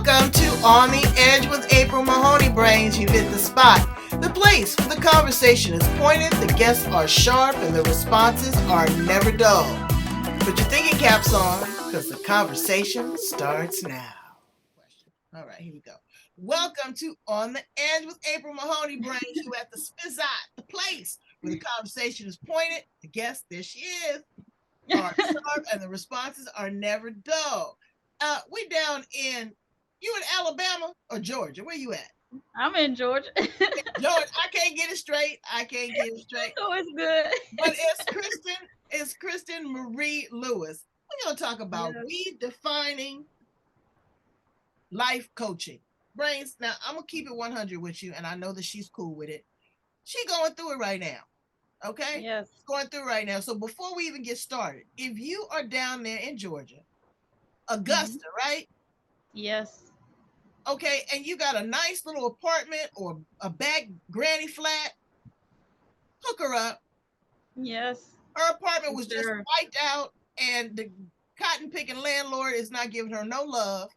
Welcome to On the Edge with April Mahoney Brains. You've hit the spot. The place where the conversation is pointed, the guests are sharp, and the responses are never dull. Put your thinking caps on, because the conversation starts now. All right, here we go. Welcome to On the Edge with April Mahoney Brains. You at the Spizot, the place where the conversation is pointed, the guests, there she is, are sharp, and the responses are never dull. We down in, you in Alabama or Georgia? Where you at? I'm in Georgia. Georgia, I can't get it straight. Oh, it's good. But it's Kristen Marie Lewis. We're gonna talk about redefining life coaching. Brains, now I'm gonna keep it 100 with you, and I know that she's cool with it. She's going through it right now. Okay? Yes. Going through right now. So before we even get started, if you are down there in Georgia, Augusta, right? Yes. Okay, and you got a nice little apartment or a back granny flat, hook her up. Yes. Her apartment was just wiped out, and the cotton picking landlord is not giving her no love.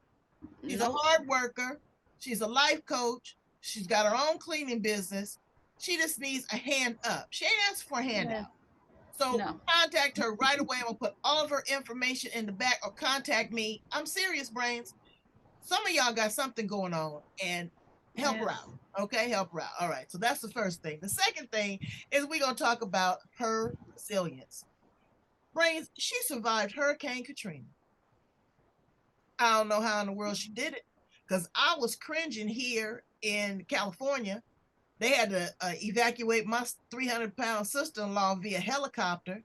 She's a hard worker. She's a life coach. She's got her own cleaning business. She just needs a hand up. She ain't asked for a handout. So contact her right away. I'm going to put all of her information in the back, or contact me. I'm serious, Brains. Some of y'all got something going on, and help her out. Okay, help her out. All right, so that's the first thing. The second thing is we're going to talk about her resilience. Brains, she survived Hurricane Katrina. I don't know how in the world she did it, because I was cringing here in California. They had to evacuate my 300-pound sister-in-law via helicopter.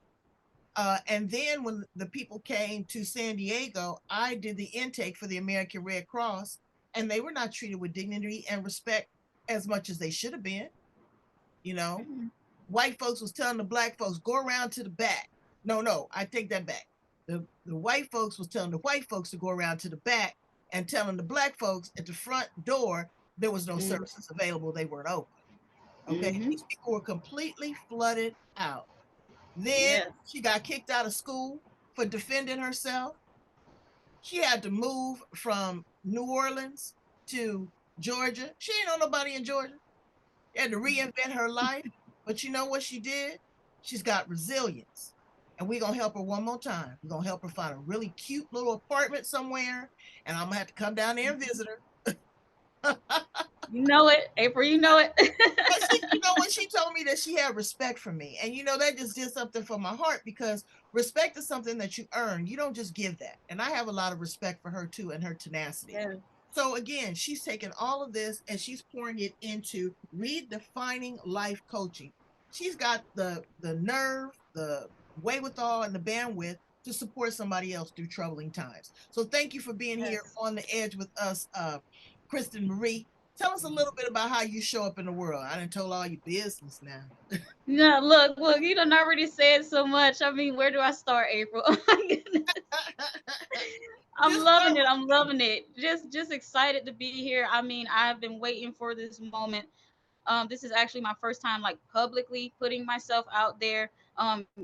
And then when the people came to San Diego, I did the intake for the American Red Cross, and they were not treated with dignity and respect as much as they should have been. You know, white folks was telling the black folks, go around to the back. No, I take that back. The white folks was telling the white folks to go around to the back, and telling the black folks at the front door there was no services available. They weren't open. Okay, these people were completely flooded out. Then she got kicked out of school for defending herself. She had to move from New Orleans to Georgia. She ain't know nobody in Georgia. She had to reinvent her life. But you know what she did? She's got resilience. And we're going to help her one more time. We're going to help her find a really cute little apartment somewhere. And I'm going to have to come down there and visit her. You know it, April, you know it. You know what? She told me that she had respect for me. And you know, that just did something for my heart, because respect is something that you earn. You don't just give that. And I have a lot of respect for her too, and her tenacity. Yeah. So again, she's taken all of this and she's pouring it into redefining life coaching. She's got the nerve, the wherewithal, and the bandwidth to support somebody else through troubling times. So thank you for being here on the edge with us, Kristen Marie. Tell us a little bit about how you show up in the world. I done told all your business now. No, look, you done already said so much. I mean, where do I start, April? Oh my goodness. I'm loving it. Just excited to be here. I mean, I've been waiting for this moment. This is actually my first time like publicly putting myself out there.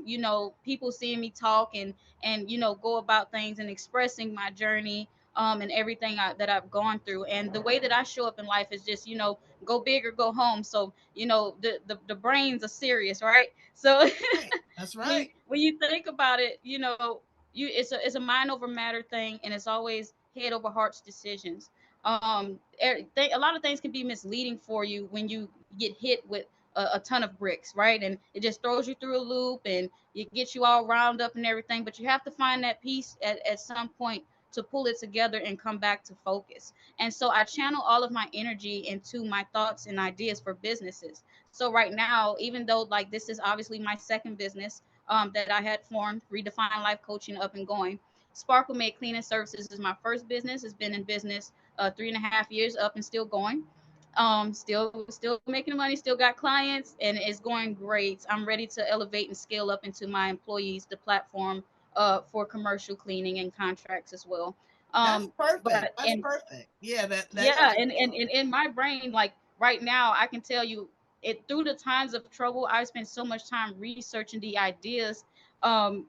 You know, people seeing me talk and you know, go about things and expressing my journey and everything that I've gone through. And the way that I show up in life is just, you know, go big or go home. So, you know, the brains are serious, right? So that's right. When you think about it, you know, it's a mind over matter thing, and it's always head over heart's decisions. A lot of things can be misleading for you when you get hit with a ton of bricks, right? And it just throws you through a loop and it gets you all round up and everything. But you have to find that peace at some point to pull it together and come back to focus. And so I channel all of my energy into my thoughts and ideas for businesses. So right now, even though like this is obviously my second business that I had formed, Redefine Life Coaching, up and going. Sparkle Made Cleaning Services is my first business. It's been in business 3.5 years, up and still going. Still making money, still got clients, and it's going great. I'm ready to elevate and scale up into my employees, the platform for commercial cleaning and contracts as well. That's perfect. That's perfect. Yeah, and in my brain, like right now, I can tell you it through the times of trouble, I spent so much time researching the ideas. I'm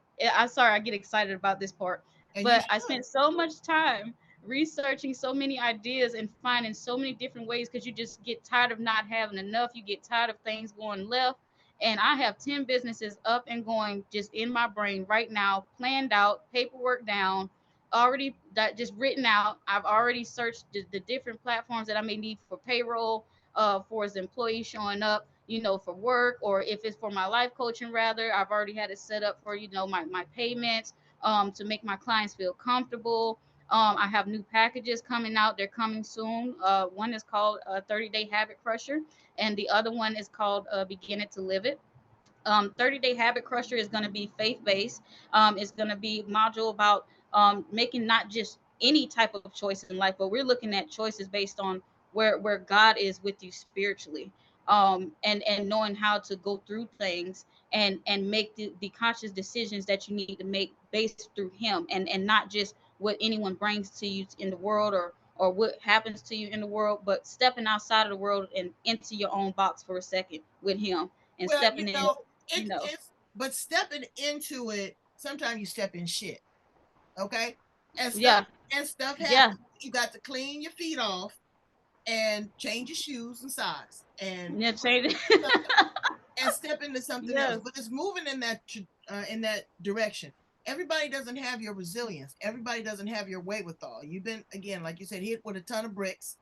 sorry, I get excited about this part, but I spent so much time researching so many ideas and finding so many different ways because you just get tired of not having enough. You get tired of things going left. And I have 10 businesses up and going just in my brain right now, planned out, paperwork down, already that just written out. I've already searched the different platforms that I may need for payroll, for as employees showing up, for work, or if it's for my life coaching, rather, I've already had it set up for, my payments, to make my clients feel comfortable. I have new packages coming out. They're coming soon. One is called 30-Day Habit Crusher, and the other one is called Beginning to Live It. 30-Day Habit Crusher is going to be faith based. It's going to be module about making not just any type of choice in life, but we're looking at choices based on where God is with you spiritually, and knowing how to go through things and make the conscious decisions that you need to make based through Him, and not just what anyone brings to you in the world, or what happens to you in the world, but stepping outside of the world and into your own box for a second with Him, and Well, stepping in, you know. but stepping into it, sometimes you step in shit. Okay. And stuff Yeah, and stuff yeah. happens. You got to clean your feet off and change your shoes and socks Yeah, change and step into something else. yeah. But it's moving in that direction. Everybody doesn't have your resilience. Everybody doesn't have your wherewithal. You've been, again, like you said, hit with a ton of bricks,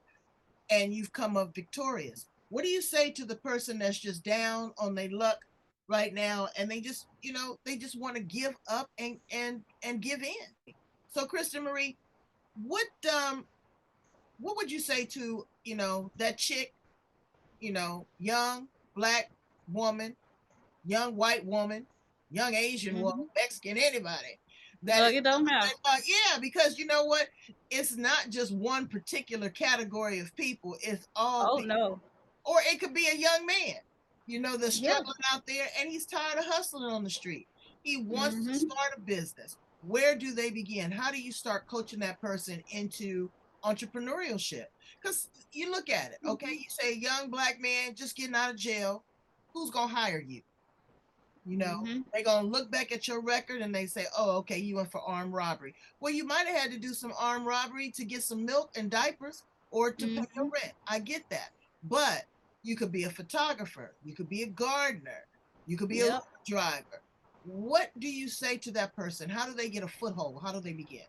and you've come up victorious. What do you say to the person that's just down on their luck right now, and they just want to give up and give in? So, Kristen Marie, what um what would you say to that chick, young black woman, young white woman, young Asian woman, Hmm. Mexican, anybody that is, Look, it don't matter. yeah, because you know what? It's not just one particular category of people, it's all Oh people. no. Or it could be a young man, that's Yeah. struggling out there and he's tired of hustling on the street. He wants to Hmm. start a business. Where do they begin? How do you start coaching that person into entrepreneurship? Because you look at it, okay, you say young black man just getting out of jail, who's gonna hire you? Hmm. They're gonna look back at your record and they say, oh, okay, you went for armed robbery. Well, you might have had to do some armed robbery to get some milk and diapers or to pay your Hmm. rent. I get that. But you could be a photographer, you could be a gardener, you could be a Uber Yep. driver. What do you say to that person? How do they get a foothold? How do they begin?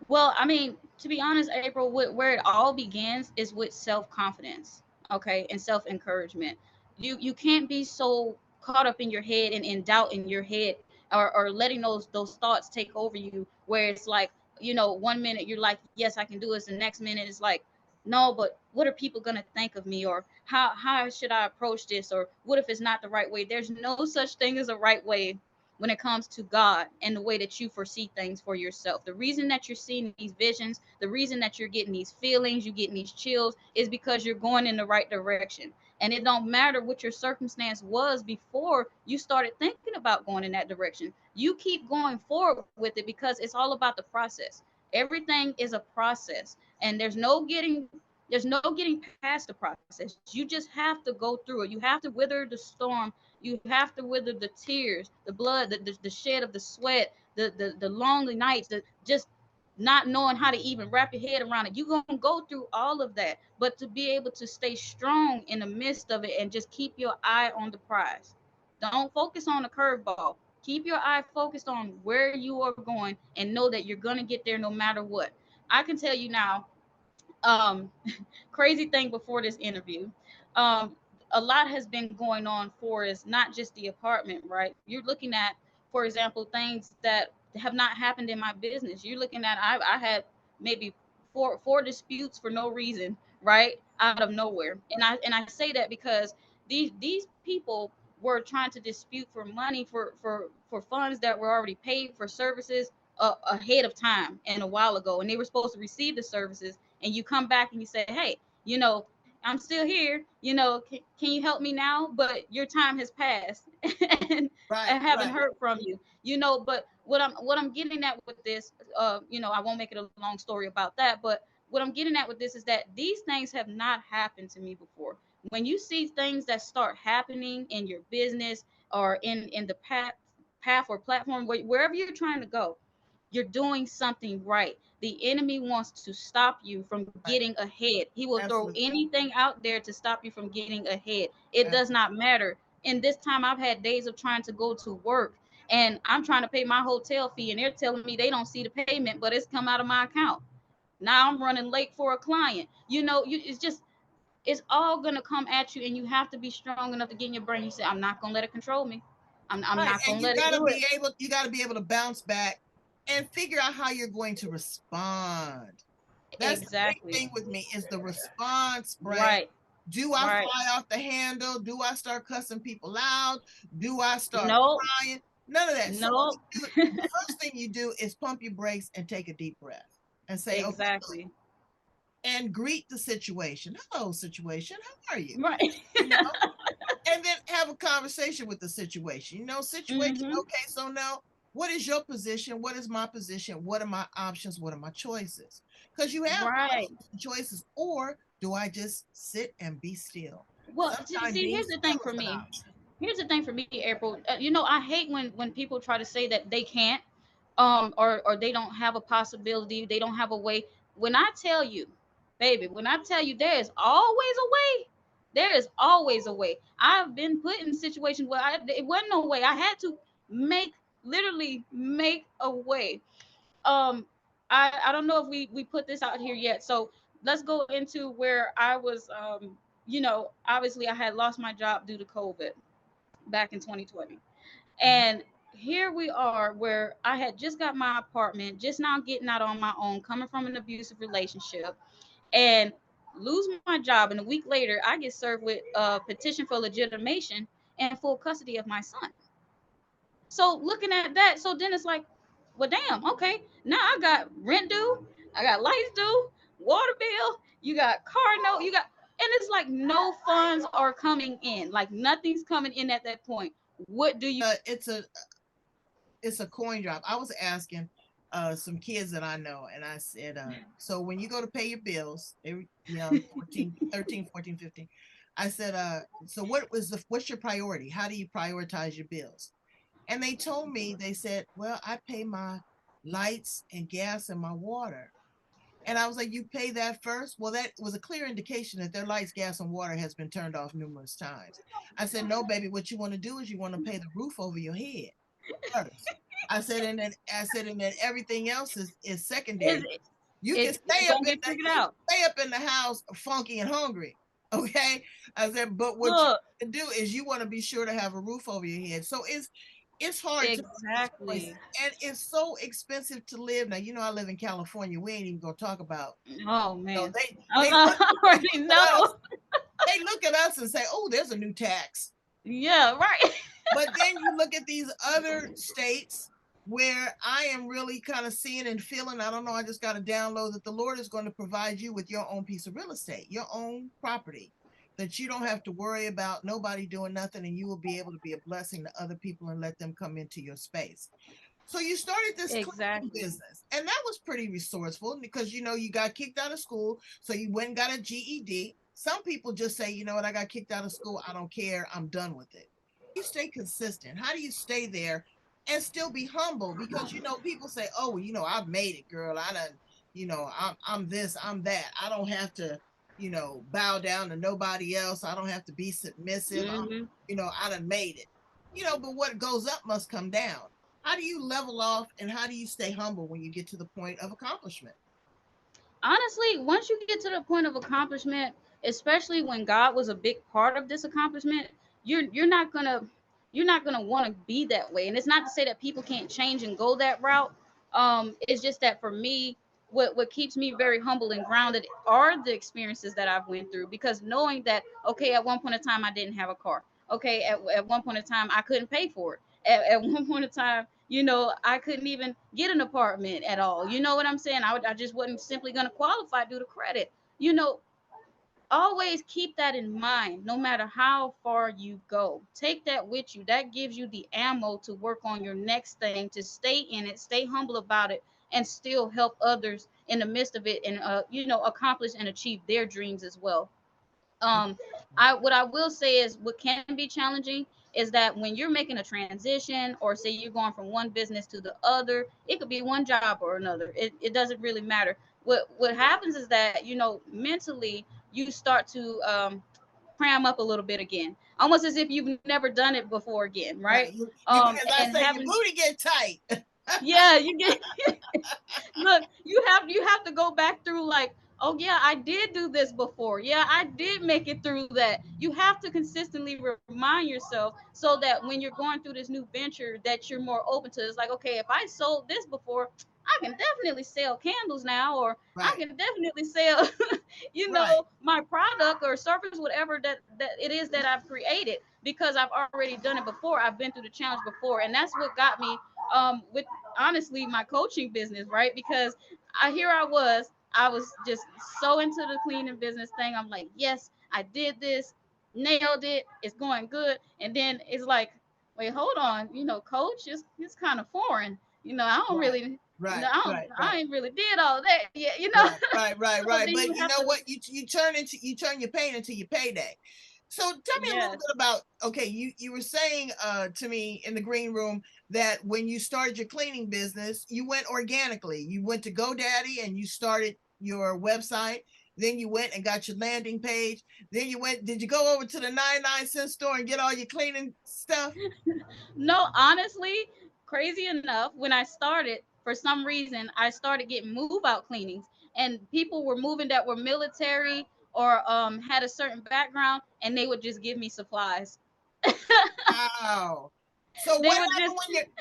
Well, I mean, to be honest, April, where it all begins is with self confidence, okay, and self encouragement. You can't be so caught up in your head and in doubt in your head, or letting those thoughts take over you, where it's like, 1 minute you're like, yes, I can do this, the next minute it's like, no, but what are people gonna think of me, or how should I approach this, or what if it's not the right way? There's no such thing as a right way when it comes to God and the way that you foresee things for yourself. The reason that you're seeing these visions, the reason that you're getting these feelings, you're getting these chills, is because you're going in the right direction. And it don't matter what your circumstance was before you started thinking about going in that direction. You keep going forward with it because it's all about the process. Everything is a process, and there's no getting past the process. You just have to go through it. You have to weather the storm. You have to weather the tears, the blood, the shed of the sweat, the lonely nights, the just not knowing how to even wrap your head around it. You're going to go through all of that. But to be able to stay strong in the midst of it and just keep your eye on the prize. Don't focus on the curveball. Keep your eye focused on where you are going, and know that you're going to get there no matter what. I can tell you now, um, crazy thing before this interview. Um, a lot has been going on for us, not just the apartment, right? You're looking at, for example, things that have not happened in my business. You're looking at, I had maybe four disputes for no reason, right? Out of nowhere. And I say that because these people were trying to dispute for money for funds that were already paid for services ahead of time and a while ago, and they were supposed to receive the services, and you come back and you say, hey, I'm still here, can you help me now? But your time has passed and I Right, haven't right. heard from you, but what I'm getting at with this, I won't make it a long story about that, but what I'm getting at with this is that these things have not happened to me before. When you see things that start happening in your business, or in the path or platform, wherever you're trying to go, you're doing something right. The enemy wants to stop you from Right. getting ahead. He will throw Absolutely. anything out there to stop you from getting ahead. It does Absolutely. not matter. In this time, I've had days of trying to go to work, and I'm trying to pay my hotel fee, and they're telling me they don't see the payment, but it's come out of my account. Now I'm running late for a client. It's just, it's all gonna come at you, and you have to be strong enough to get in your brain. You say, I'm not gonna let it control me. I'm Right. not And gonna let it do it. you gotta be able to bounce back and figure out how you're going to respond. That's the big Exactly. thing with me is the response, Brand. Right. Do I Right. fly off the handle? Do I start cussing people out? Do I start No. crying? None of that. So No. the first thing you do is pump your brakes and take a deep breath and say, okay, Exactly. and greet the situation. Hello, situation. How are you? Right. You know, and then have a conversation with the situation. Situation. Hmm. Okay, so now what is your position? What is my position? What are my options? What are my choices? Because you have Right. choices, or do I just sit and be still? Well, Sometimes see, being here's the thing still for is an me. option. Here's the thing for me, April. I hate when people try to say that they can't, or they don't have a possibility, they don't have a way. When I tell you, baby, when I tell you there is always a way, there is always a way. I've been put in situations where it wasn't no way. I had to make literally make a way. um I don't know if we put this out here yet, so let's go into where I was. Obviously I had lost my job due to COVID back in 2020, Mhm. and here we are where I had just got my apartment, just now getting out on my own, coming from an abusive relationship, and lose my job, and a week later I get served with a petition for legitimation and full custody of my son. So looking at that, so then it's like, well, damn, okay. Now I got rent due, I got lights due, water bill, you got car note, and it's like no funds are coming in, like nothing's coming in at that point. What do you? It's a coin drop. I was asking some kids that I know, and I said, so when you go to pay your bills, they were young, 14, 13, 14, 15. I said, so what's your priority? How do you prioritize your bills? And they told me, they said, well, I pay my lights and gas and my water. And I was like, you pay that first? Well, that was a clear indication that their lights, gas, and water has been turned off numerous times. I said, no, baby, what you want to do is you want to pay the roof over your head first. And then everything else is Is secondary. it? You can It's gonna get figured out. stay up in the house funky and hungry. Okay. I said, but what you Look, do is you want to be sure to have a roof over your head. So it's hard to make these choices. exactly. And it's so expensive to live. Now, I live in California. We ain't even gonna talk about, Oh you know, man, they look I they already look at us. know. They look at us and say, oh, there's a new tax. Yeah, right. But then you look at these other states where I am really kind of seeing and feeling, I don't know, I just got to download that the Lord is going to provide you with your own piece of real estate, your own property, that you don't have to worry about nobody doing nothing, and you will be able to be a blessing to other people and let them come into your space. So you started this cleaning Exactly. business, and that was pretty resourceful because you got kicked out of school, so you went and got a GED. Some people just say, you know what, I got kicked out of school, I don't care, I'm done with it. You stay consistent? How do you stay there and still be humble? Because people say, "Oh, well, I've made it, girl. I done, I'm this, I'm that. I don't have to, bow down to nobody else. I don't have to be submissive. Hmm. I done made it. But what goes up must come down. How do you level off and how do you stay humble when you get to the point of accomplishment? Honestly, once you get to the point of accomplishment, especially when God was a big part of this accomplishment, you're not gonna want to be that way. And it's not to say that people can't change and go that route. It's just that for me, what keeps me very humble and grounded are the experiences that I've went through, because knowing that, okay, at one point in time I didn't have a car. Okay, at one point in time I couldn't pay for it. At one point in time, I couldn't even get an apartment at all. You know what I'm saying? I just wasn't simply going to qualify due to credit. You know, Always keep that in mind no matter how far you go. Take that with you. That gives you the ammo to work on your next thing, to stay in it, stay humble about it, and still help others in the midst of it, and accomplish and achieve their dreams as well. um I What I will say is what can be challenging is that when you're making a transition, or say you're going from one business to the other, it could be one job or another. It doesn't really matter. What happens is that, mentally you start to cram up a little bit again, almost as if you've never done it before again, right? Right. As I And say, your having, booty get tight. yeah, you get look, you have to go back through, like, oh yeah, I did do this before, yeah, I did make it through that. You have to consistently remind yourself, so that when you're going through this new venture, that you're more open to it. It's like, okay, if I sold this before, I can definitely sell candles now, or I Right. can definitely sell Right. my product or service, whatever that it is that I've created, because I've already done it before. I've been through the challenge before, and that's what got me with, honestly, my coaching business, right? Because I was just so into the cleaning business thing. I'm like, yes, I did this, nailed it, it's going good. And then it's like, wait, hold on, coach, it's kind of foreign. I don't Right. really, Right. Right. I Right. ain't really did all that yet. Right, right, right, So right. then you But you have know to, what? You turn your pain into your payday. So tell me a little yes. bit about, okay, you were saying to me in the green room that when you started your cleaning business, you went organically. You went to GoDaddy and you started your website. Then you went and got your landing page. Then did you go over to the 99-cent store and get all your cleaning stuff? No, honestly, crazy enough, when I started, for some reason, I started getting move out cleanings, and people were moving that were military or had a certain background, and they would just give me supplies. Wow. So They would just,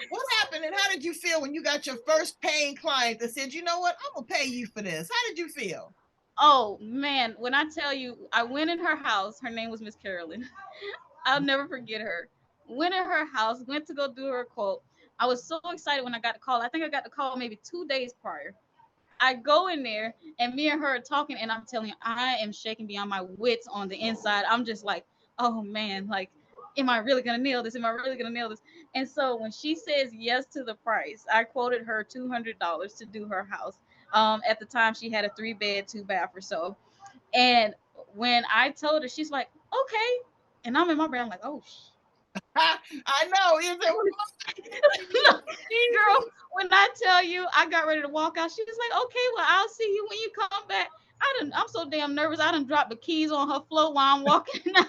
what happened and how did you feel when you got your first paying client that said, you know what, I'm gonna pay you for this? How did you feel? oh man, when I tell you, I went in her house. Her name was Miss Carolyn. I'll never forget her. Went in her house, went to go do her quote. I was so excited when I got the call. I think I got the call maybe 2 days prior. I go in there, and me and her are talking, and I'm telling you, I am shaking beyond my wits on the inside. I'm just like, oh man, like, am I really gonna nail this? Am I really gonna nail this? And so when she says yes to the price, I quoted her $200 to do her house. At the time, she had a 3 bed, 2 bath or so. And when I told her, she's like, okay. And I'm in my brain, I'm like, oh, I know. Is it? girl, when I tell you I got ready to walk out, she was like, okay, well, I'll see you when you come back. I'm so damn nervous. I done dropped the keys on her floor while I'm walking out.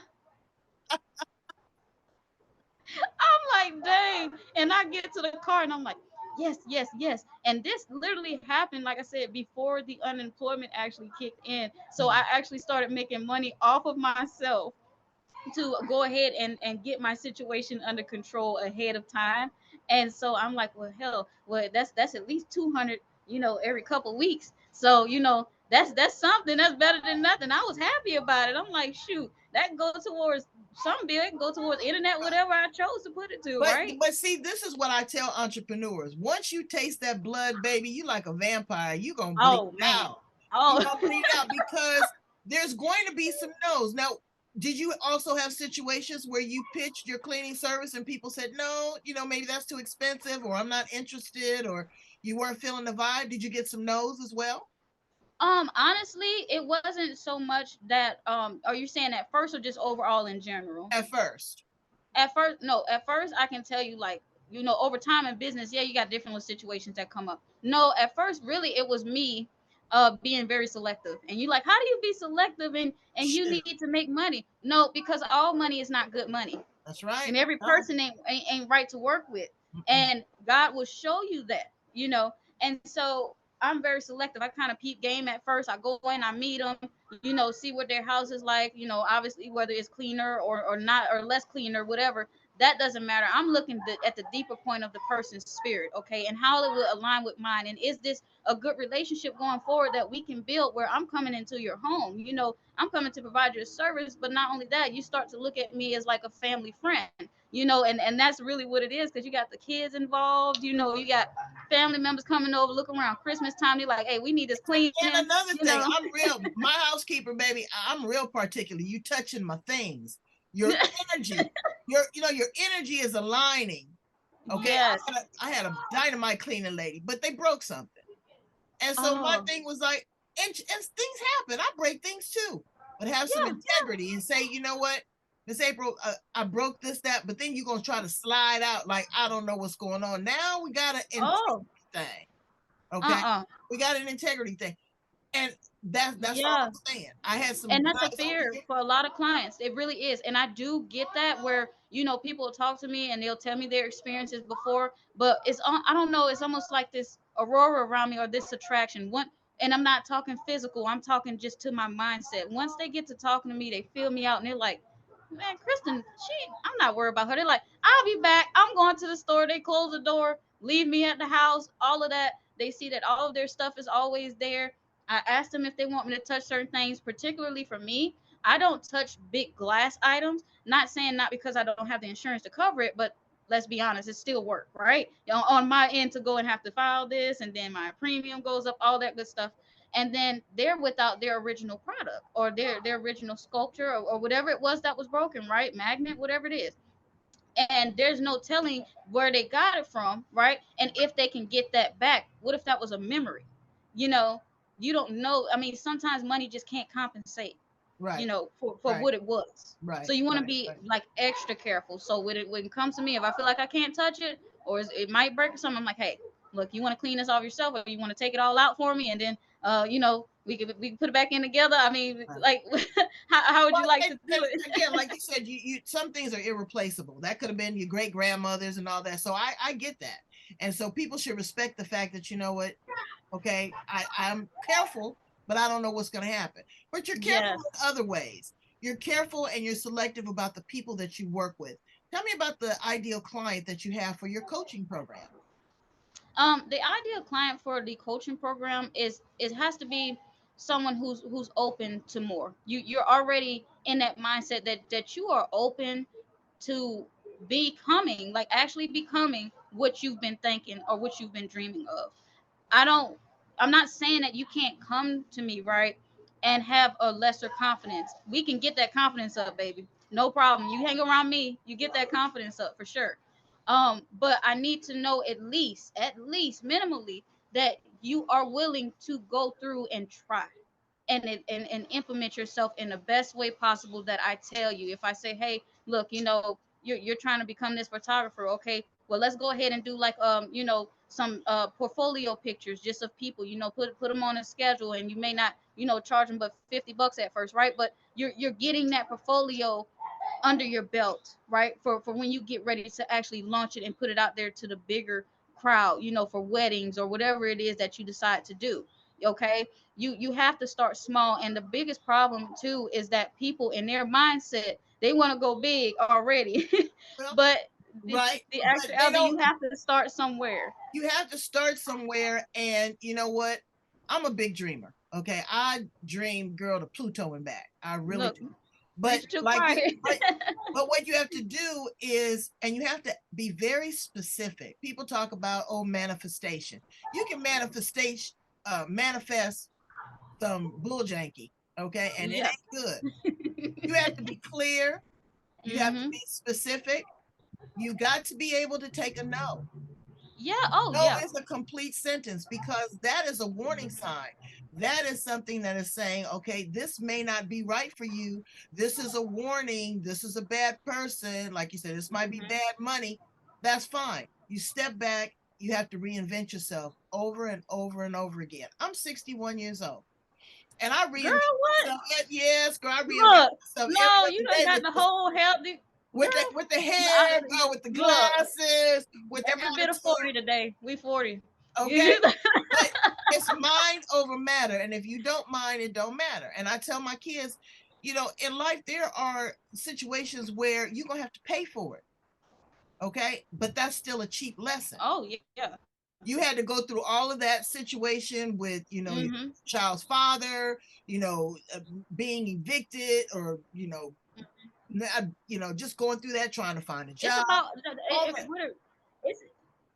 I'm like, dang. And I get to the car and I'm like, yes, yes, yes. And this literally happened, like I said, before the unemployment actually kicked in. So I actually started making money off of myself to go ahead and get my situation under control ahead of time. And so I'm like, well, hell, well, that's at least 200, every couple weeks. So, that's something. That's better than nothing. I was happy about it. I'm like, shoot, that can go towards some bill, it can go towards internet, whatever I chose to put it to, But right? but see, this is what I tell entrepreneurs. Once you taste that blood, baby, you like a vampire. You gonna bleed Oh man. out. You Oh, gonna bleed out because there's going to be some no's. Now, did you also have situations where you pitched your cleaning service and people said no, maybe that's too expensive, or I'm not interested, or you weren't feeling the vibe? Did you get some no's as well? honestly, it wasn't so much that, are you saying at first or just overall in general? At first. At first, no, at first I can tell you, like, over time in business, yeah, you got different little situations that come up. No, at first, really, it was me being very selective. And you like, how do you be selective and you Shoot. need to make money? No, because all money is not good money, That's right. and every No. person ain't right to work with. Mm-mm. And God will show you that. And so I'm very selective. I kind of peep game at first. I go in, I meet them, see what their house is like, obviously whether it's cleaner or not, or less cleaner, whatever. That doesn't matter. I'm looking at the deeper point of the person's spirit, okay, and how it will align with mine. And is this a good relationship going forward that we can build, where I'm coming into your home? I'm coming to provide you a service, but not only that, you start to look at me as like a family friend, and that's really what it is, because you got the kids involved, you got family members coming over, look around Christmas time, they're like, hey, we need this cleaning, And another you thing, know. I'm real. My housekeeper, baby, I'm real particular. You touching my things. Your energy, your energy is aligning. Okay, Yes. I had a dynamite cleaning lady, but they broke something, and so my Oh, thing was like, and things happen. I break things too, but have some yeah. integrity and say, you know what? Miss April, I broke this, that, but then you're gonna try to slide out like I don't know what's going on. Now we got an Oh, integrity thing. Okay. uh-uh. We got an integrity thing. And that's all Yeah. I'm saying. I had some And that's a guys over fear here. for a lot of clients. It really is. And I do get that where, people will talk to me and they'll tell me their experiences before, but I don't know, it's almost like this aurora around me or this attraction. And I'm not talking physical, I'm talking just to my mindset. Once they get to talking to me, they feel me out and they're like, man, Kristen, I'm not worried about her. They're like, I'll be back. I'm going to the store. They close the door, leave me at the house, all of that. They see that all of their stuff is always there. I asked them if they want me to touch certain things, particularly for me. I don't touch big glass items. Not saying not because I don't have the insurance to cover it, but let's be honest, it's still work, right? On my end to go and have to file this, and then my premium goes up, all that good stuff. And then they're without their original product or their original sculpture or whatever it was that was broken, right? Magnet, whatever it is. And there's no telling where they got it from, right? And if they can get that back, what if that was a memory? You know, you don't know. I mean, sometimes money just can't compensate, Right, for right, what it was. So right, you want to right, be right. like extra careful. So when it comes to me, if I feel like I can't touch it or it might break or something, I'm like, hey, look, you want to clean this off yourself, or you want to take it all out for me, and then we can put it back in together. I mean, Right. like, how would Well, you like to do and it? again, like you said, you some things are irreplaceable. That could have been your great grandmothers and all that. So I get that. And so people should respect the fact that you know what, okay, I'm careful, but I don't know what's gonna happen. But you're careful Yes. in other ways. You're careful and you're selective about the people that you work with. Tell me about the ideal client that you have for your coaching program. The ideal client for the coaching program is it has to be someone who's open to more. You're already in that mindset that you are open to becoming, like actually becoming what you've been thinking or what you've been dreaming of. I don't I'm not saying that you can't come to me, right, and have a lesser confidence. We can get that confidence up, baby. No problem. You hang around me, you get that confidence up for sure. But I need to know at least minimally that you are willing to go through and try and implement yourself in the best way possible that I tell you. If I say, hey, look, you're trying to become this photographer, okay, well, let's go ahead and do like some portfolio pictures just of people, put them on a schedule, and you may not charge them but $50 at first, right? But you're getting that portfolio under your belt, right? For when you get ready to actually launch it and put it out there to the bigger crowd, for weddings or whatever it is that you decide to do. Okay, you have to start small, and the biggest problem too is that people in their mindset, they want to go big already, Well, but right, the but they actuality, don't. you have to start somewhere. You have to start somewhere, and you know what? I'm a big dreamer. Okay, I dream girl to Pluto and back. I really Look, do. But preach to like you, choir. but what you have to do is, and you have to be very specific. People talk about manifestation. You can manifest some bull janky, okay, and it Yeah. ain't good. You have to be clear. You have to Hmm. be specific. You got to be able to take a no. Yeah. Oh No yeah. is a complete sentence because that is a warning sign. That is something that is saying, okay, this may not be right for you. This is a warning. This is a bad person. Like you said, this might be Hmm. bad money. That's fine. You step back. You have to reinvent yourself over and over and over again. I'm 61 years old and I Girl, reinvent what? myself. Yes, girl, I reinvent Look, myself every no, you other done day got the whole healthy girl. with the No, hair, girl, with the look, glasses, with the every bit of attitude. 40 today. We 40. Okay, but it's mind over matter, and if you don't mind, it don't matter. And I tell my kids, in life there are situations where you're gonna have to pay for it. Okay, but that's still a cheap lesson. Oh yeah. You had to go through all of that situation with your Mm-hmm. child's father, you know uh, being evicted, or just going through that, trying to find a It's job, about all it, that. it's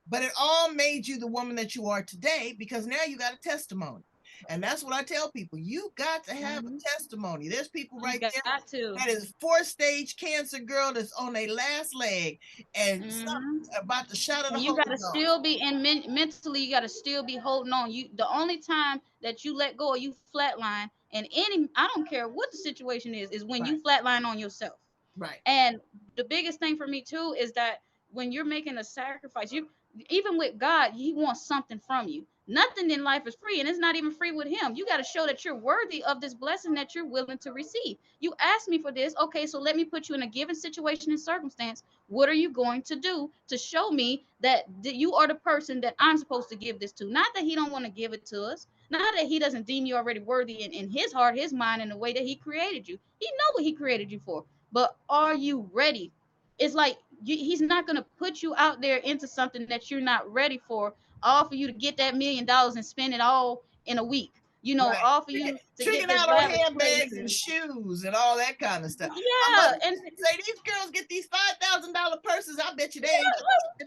But it all made you the woman that you are today because now you got a testimony. And that's what I tell people. You got to have mm-hmm. a testimony. There's people You right there got to. that is fourth-stage cancer girl that's on their last leg and Mm-hmm. about the shot of the And you Holy gotta Ghost. still be mentally. You gotta still be holding on. The only time that you let go or you flatline, and I don't care what the situation is when Right. you flatline on yourself. Right. And the biggest thing for me too is that when you're making a sacrifice, you, even with God, he wants something from you. Nothing in life is free, and it's not even free with him. You got to show that you're worthy of this blessing that you're willing to receive. You asked me for this. Okay, so let me put you in a given situation and circumstance. What are you going to do to show me that you are the person that I'm supposed to give this to? Not that he don't want to give it to us. Not that he doesn't deem you already worthy in his heart, his mind, in the way that he created you. He know what he created you for. But are you ready? It's like he's not going to put you out there into something that you're not ready for, all for you to get that $1 million and spend it all in a week. You know, Right. all for you to get Tricking this out on lavish handbags and places. shoes and all that kind of stuff. My Yeah, mother and say these girls get these $5,000 purses. I bet you they ain't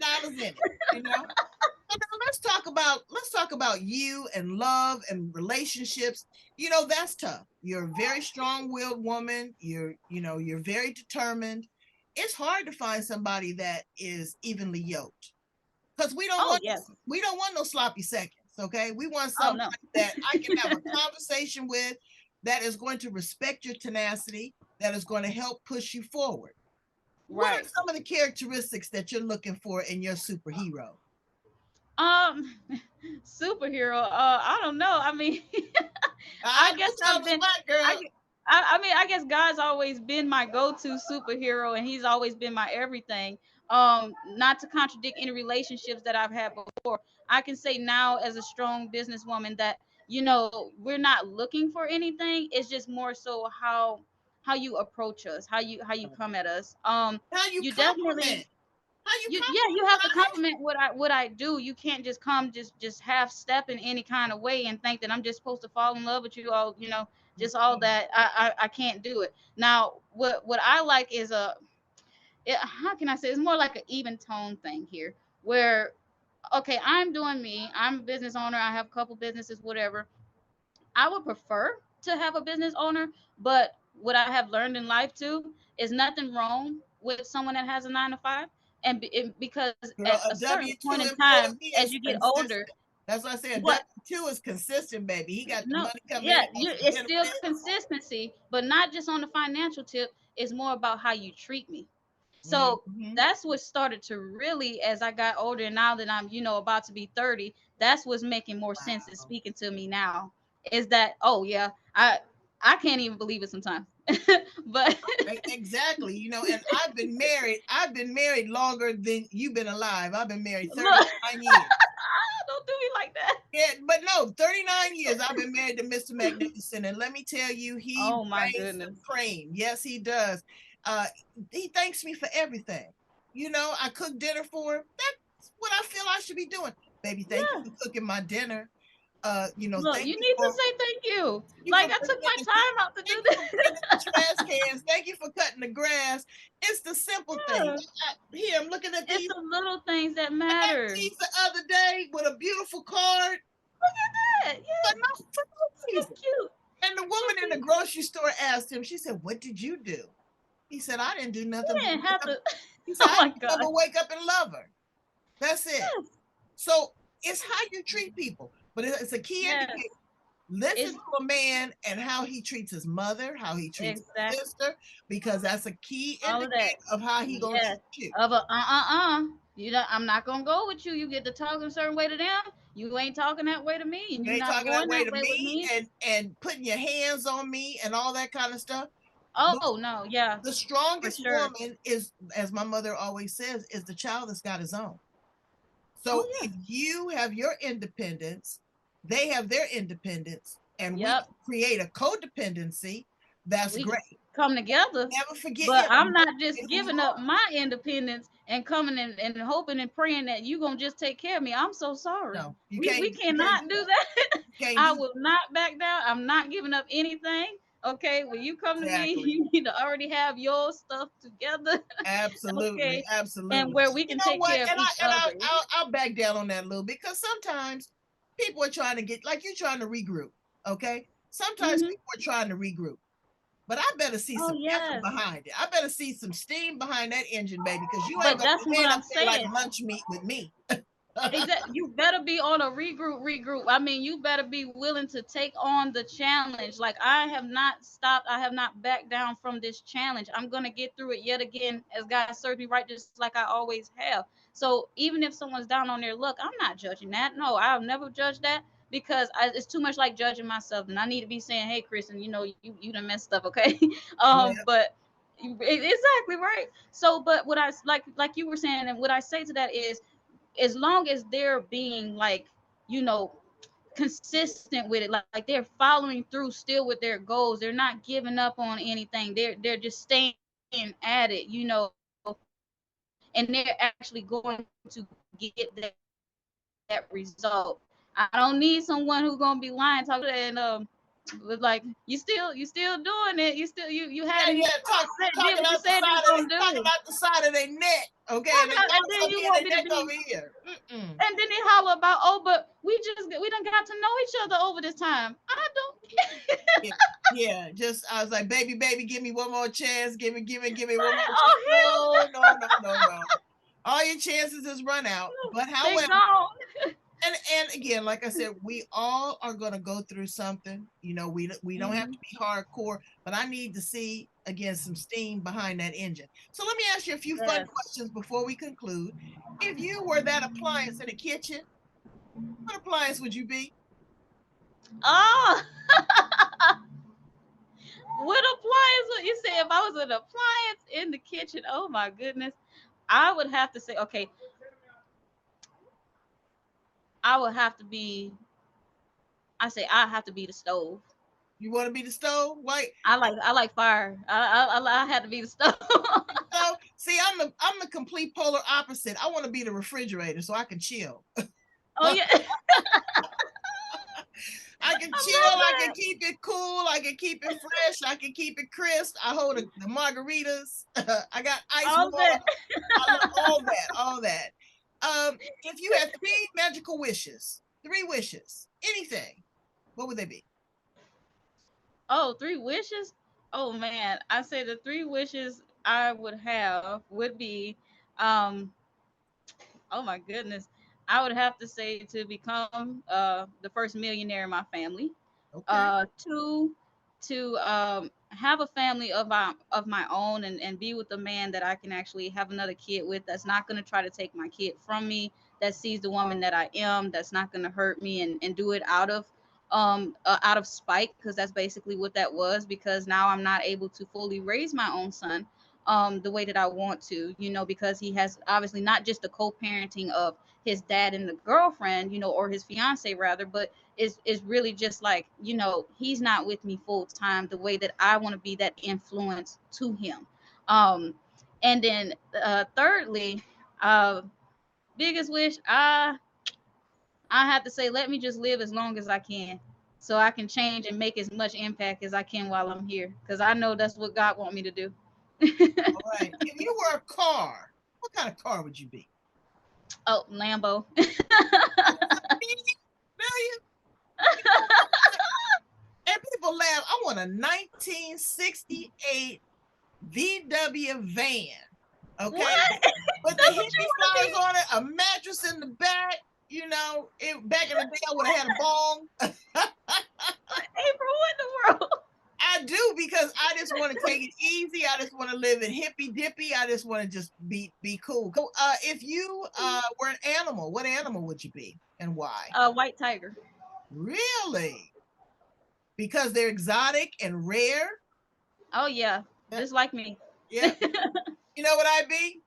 got $50 in it. You know. So now let's talk about you and love and relationships. You know, that's tough. You're a very strong-willed woman. You're very determined. It's hard to find somebody that is evenly yoked, because oh yes, we don't want no sloppy seconds. Okay, we want oh somebody no, that I can have a conversation with, that is going to respect your tenacity, that is going to help push you forward. What are right. some of the characteristics that you're looking for in your superhero? Um, superhero. I don't know. I mean, I I know guess it's on I've the been. spot, girl. I, I mean, I guess God's always been my go-to superhero, and He's always been my everything. Not to contradict any relationships that I've had before, I can say now as a strong businesswoman that we're not looking for anything. It's just more so how you approach us, how you come at us. How you You compliment? definitely How you you compliment have what to I ask? compliment what I do. You can't just come just half step in any kind of way and think that I'm just supposed to fall in love with you all, just all that. I can't do it. Now what I like is how can I say, it's more like an even tone thing here, where okay, I'm doing me, I'm a business owner, I have a couple businesses, whatever. I would prefer to have a business owner, but what I have learned in life too is nothing wrong with someone that has a 9 to 5, because Girl, at a a certain W point two in time, employee as is you get older, consistent. That's what I say. A what W-2 is consistent, baby. He got the no, money coming in. yeah, He got some it's still benefits. consistency, but not just on the financial tip. It's more about how you treat me. So Mm-hmm. that's what started to really, as I got older, and now that I'm, about to be 30, that's what's making more sense and Wow. speaking to me now. Is that, oh yeah, I can't even believe it sometimes. But Exactly. And I've been married longer than you've been alive. I've been married look, 39 years. don't do me like that. Yeah, but no, 39 years I've been married to Mr. Magnificent. And let me tell you, he Oh my reigns goodness. supreme. Yes, he does. Uh, he thanks me for everything. I cook dinner for him. That's what I feel I should be doing. Baby, thank you Yeah. for cooking my dinner. Look, Thank you you need to for say thank you. you Like for I bringing took my in time out to thank do you for bringing this. in the trash cans. Thank you for cutting the grass. It's the simple things. Yeah. Here, I'm looking at It's these. the little things that I got matter. these the other day with a beautiful card. Look at that. But Yeah. no, for no So reason. cute. And the So woman in the cute. grocery store asked him, she said, "What did you do?" He said, "I didn't do You nothing but didn't wake have up." to. He said, Oh "I my didn't do nothing gosh. but wake up and love her." That's it. Yes. So it's how you treat people. But it's a key indicator. Yes. Listen It's to a man and how he treats his mother, how he treats his exactly sister, because that's a key all of that. indicator of how he gonna Yes. treat you. Of a You know, I'm not gonna go with you. You get to talking a certain way to them. You ain't talking that way to me, and You you're ain't not talking that going way that to way with me me. and putting your hands on me and all that kind of stuff. But Oh no, yeah, the for strongest sure. woman is, as my mother always says, is the child that's got his own. Oh So yeah. if you have your independence, they have their independence, and we Yep. create a codependency, that's We can great. come together, Never forget, but yeah, I'm never not just forget who you giving up are. my independence and coming and hoping and praying that you gonna just take care of me. I'm so sorry. No, you We can't. You can't cannot do do that. that. You can't I do that. will not back down. I'm not giving up anything. Okay, when you come to me, Exactly. you need to already have your stuff together. Absolutely. Okay, and Absolutely. where we You can know take what? care of And I each and other. I'll back down on that a little bit, because sometimes people are trying to get, like, you're trying to regroup. Okay. Sometimes Hmm. people are trying to regroup. But I better see Oh some effort yes, behind it. I better see some steam behind that engine, baby, because you ain't but gonna that's be what laying I'm up there like saying. lunch meat with me. Exactly. You better be on a regroup. I mean, you better be willing to take on the challenge. Like, I have not stopped. I have not backed down from this challenge. I'm gonna get through it yet again as God served me right, just like I always have. So even if someone's down on their luck, I'm not judging that. No, I'll never judge that because it's too much like judging myself, and I need to be saying, "Hey, Kristen, you done messed up, okay?" Yeah. But exactly right. So, but what I like you were saying, and what I say to that is, as long as they're being like, you know consistent with it, like they're following through still with their goals, they're not giving up on anything, they're just staying at it, and they're actually going to get that result. I don't need someone who's gonna be lying, talking about it, and was like, you still doing it, you had it in your Yeah, heart, yeah, did what talking you out the said you was side of gonna talking do. out the side of their neck, okay, and their And thoughts then gonna you be in want their me to neck be, over here. Mm-mm. and then they holler about, oh, but we done got to know each other over this time. I don't care. Yeah, yeah. Just I was like, baby, give me one more chance. Give me one more chance. Oh, No, hell no, no, no, no. All your chances is run out. no. But They however, gone. and again, like I said, we all are gonna go through something. We don't have Hmm. to be hardcore, but I need to see again some steam behind that engine. So let me ask you a few fun Yes. questions before we conclude. If you were that appliance in the kitchen, what appliance would you be? Oh, what appliance would you say if I was an appliance in the kitchen? Oh my goodness. I would have to say, okay, I would have to be, I have to be the stove. You want to be the stove? White. I like fire. I had to be the stove. So see, I'm the complete polar opposite. I want to be the refrigerator so I can chill. Oh yeah. I can I chill. love I can that. keep it cool. I can keep it fresh. I can keep it crisp. I hold the margaritas. I got ice All water. that. I love all that. All that. If you had three magical wishes, anything, what would they be? Oh, three wishes? Oh man, I say the three wishes I would have would be, um, oh my goodness, I would have to say to become the first millionaire in my family. Okay. Two, to have a family of my own, and be with a man that I can actually have another kid with. That's not gonna try to take my kid from me. That sees the woman that I am. That's not gonna hurt me and do it out of spite, because that's basically what that was. Because now I'm not able to fully raise my own son the way that I want to, because he has obviously not just the co-parenting of his dad and the girlfriend, or his fiance rather, but is really just like, he's not with me full time the way that I want to be that influence to him. Um, and then thirdly, uh, biggest wish, I have to say, let me just live as long as I can, so I can change and make as much impact as I can while I'm here, because I know that's what God want me to do. All right. If you were a car, what kind of car would you be? Oh, Lambo. Million? And people laugh. I want a 1968 VW van. Okay. What? With the That's what you hippie want to flowers be? on it, a mattress in the back. Back in the day, I would have had a bong. April, what in the world? I do because I just want to take it easy. I just want to live in hippy dippy. I just want to just be cool. So, if you were an animal, what animal would you be and why? White tiger. Really? Because they're exotic and rare. Oh yeah, Yeah, just like me. yeah. You know what I'd be?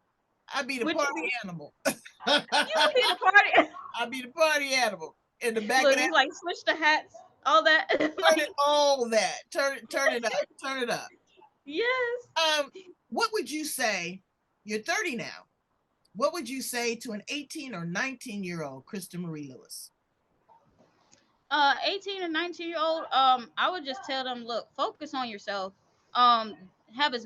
I'd be the Would you party be? animal. You would be the party. I'd be the party animal in the back of Look, that. it's like switch the hats, all that. Turn it Like, all that. Turn it up. Turn it up. yes. Um, what would you say? You're 30 now. What would you say to an 18 or 19-year-old Kristen Marie Lewis? 18 and 19-year-old, I would just tell them, look, focus on yourself. Um, have as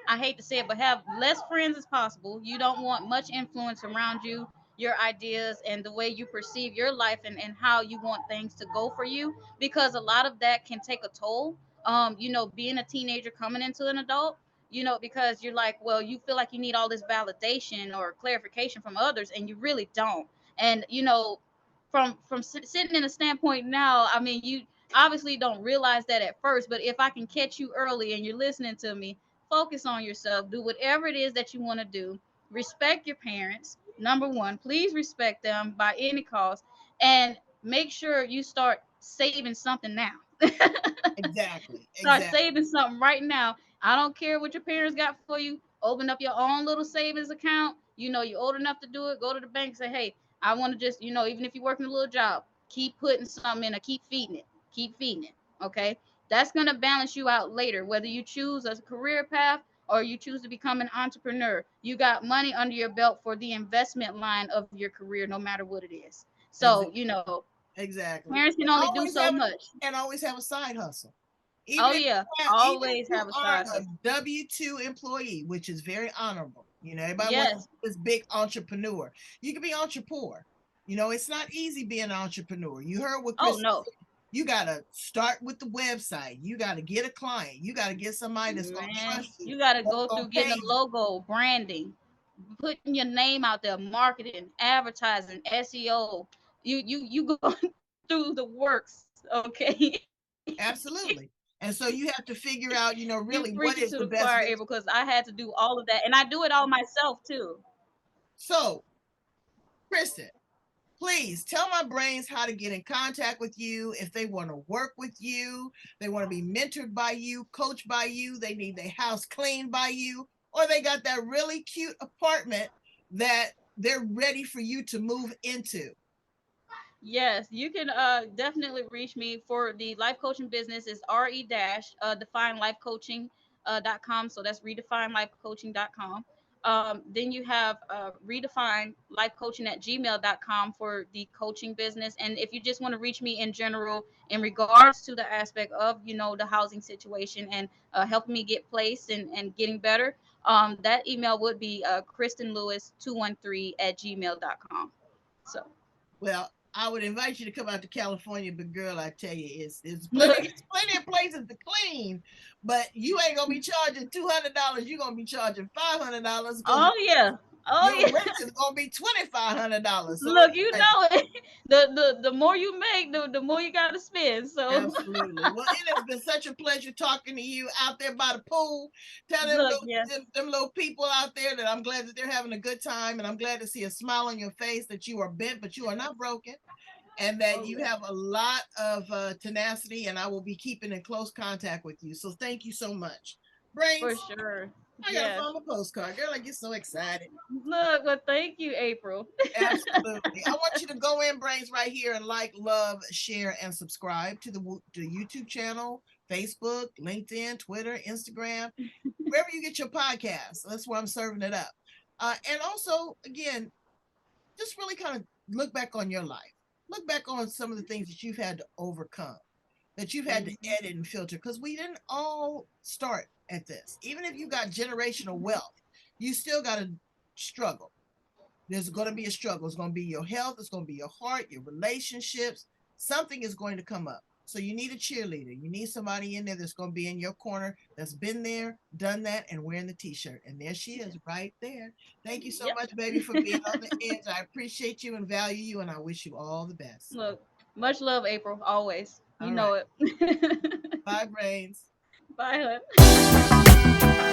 I hate to say it, but have less friends as possible. You don't want much influence around you, your ideas, and the way you perceive your life, and how you want things to go for you, because a lot of that can take a toll. Being a teenager coming into an adult, because you're like, well, you feel like you need all this validation or clarification from others, and you really don't. And from sitting in a standpoint now, I mean, you obviously don't realize that at first, but if I can catch you early and you're listening to me, focus on yourself, do whatever it is that you want to do, respect your parents. Number one, please respect them by any cost, and make sure you start saving something now. Exactly. Start Exactly. saving something right now. I don't care what your parents got for you. Open up your own little savings account. You're old enough to do it. Go to the bank and say, hey, I want to just, even if you're working a little job, keep putting something in or keep feeding it. Keep feeding it. Okay. That's going to balance you out later, whether you choose a career path or you choose to become an entrepreneur. You got money under your belt for the investment line of your career, no matter what it is. So, Exactly. Exactly. parents can And only do always so have much. always have a side hustle. Oh, Even if yeah. even if Always you have a are side a hustle. W-2 employee, which is very honorable. Everybody wants Yes. this big entrepreneur. You can be entrepreneur. It's not easy being an entrepreneur. You heard what Oh, Chris no. said. You gotta start with the website. You gotta get a client. You gotta get somebody that's gonna Man, trust you, you got to that's go gonna through getting pay a you. logo, branding, putting your name out there, marketing, advertising, SEO. You go through the works, okay? Absolutely. And so you have to figure out, You really what preaching is to the the best choir, way. April, because I had to do all of that, and I do it all myself too. So, Kristen, please tell my brains how to get in contact with you if they want to work with you, they want to be mentored by you, coached by you, they need their house cleaned by you, or they got that really cute apartment that they're ready for you to move into. Yes, you can definitely reach me for the life coaching business is re dash define life coaching .com. So that's redefinelifecoaching.com. Then you have redefine life coaching at gmail.com for the coaching business. And if you just want to reach me in general in regards to the aspect of, the housing situation and helping me get placed and getting better, that email would be Kristen Lewis 213 at gmail.com. So Well, I would invite you to come out to California, but girl, I tell you, it's plenty look. it's plenty of places to clean, but you ain't gonna be charging $200. You're gonna be charging $500 because Oh yeah. Oh your yeah. rent is gonna be $2,500. So Look, you anyway, know it. The more you make, the more you gotta spend. So absolutely. Well, it has been such a pleasure talking to you out there by the pool. Tell look, yeah. them little people out there that I'm glad that they're having a good time, and I'm glad to see a smile on your face, that you are bent, but you are not broken, and that Oh you yeah. have a lot of tenacity, and I will be keeping in close contact with you. So thank you so much. For Brains, sure. I gotta Yes. find my postcard. Girl, I get so excited. Look, well, thank you, April. Absolutely. I want you to go in, Brains, right here and like, love, share, and subscribe to the YouTube channel, Facebook, LinkedIn, Twitter, Instagram, wherever you get your podcasts. That's where I'm serving it up. And also, again, just really kind of look back on your life. Look back on some of the things that you've had to overcome, that you've had to Mhm. edit and filter, because we didn't all start at this. Even if you got generational wealth, you still got to struggle. There's going to be a struggle. It's going to be your health. It's going to be your heart, your relationships. Something is going to come up. So you need a cheerleader. You need somebody in there that's going to be in your corner, that's been there, done that, and wearing the t-shirt. And there she is right there. Thank you so Yep. much, baby, for being on the edge. I appreciate you and value you, and I wish you all the best. Look, much love, April. Always. You All right. know it. Bye, Brains. Bye, hun.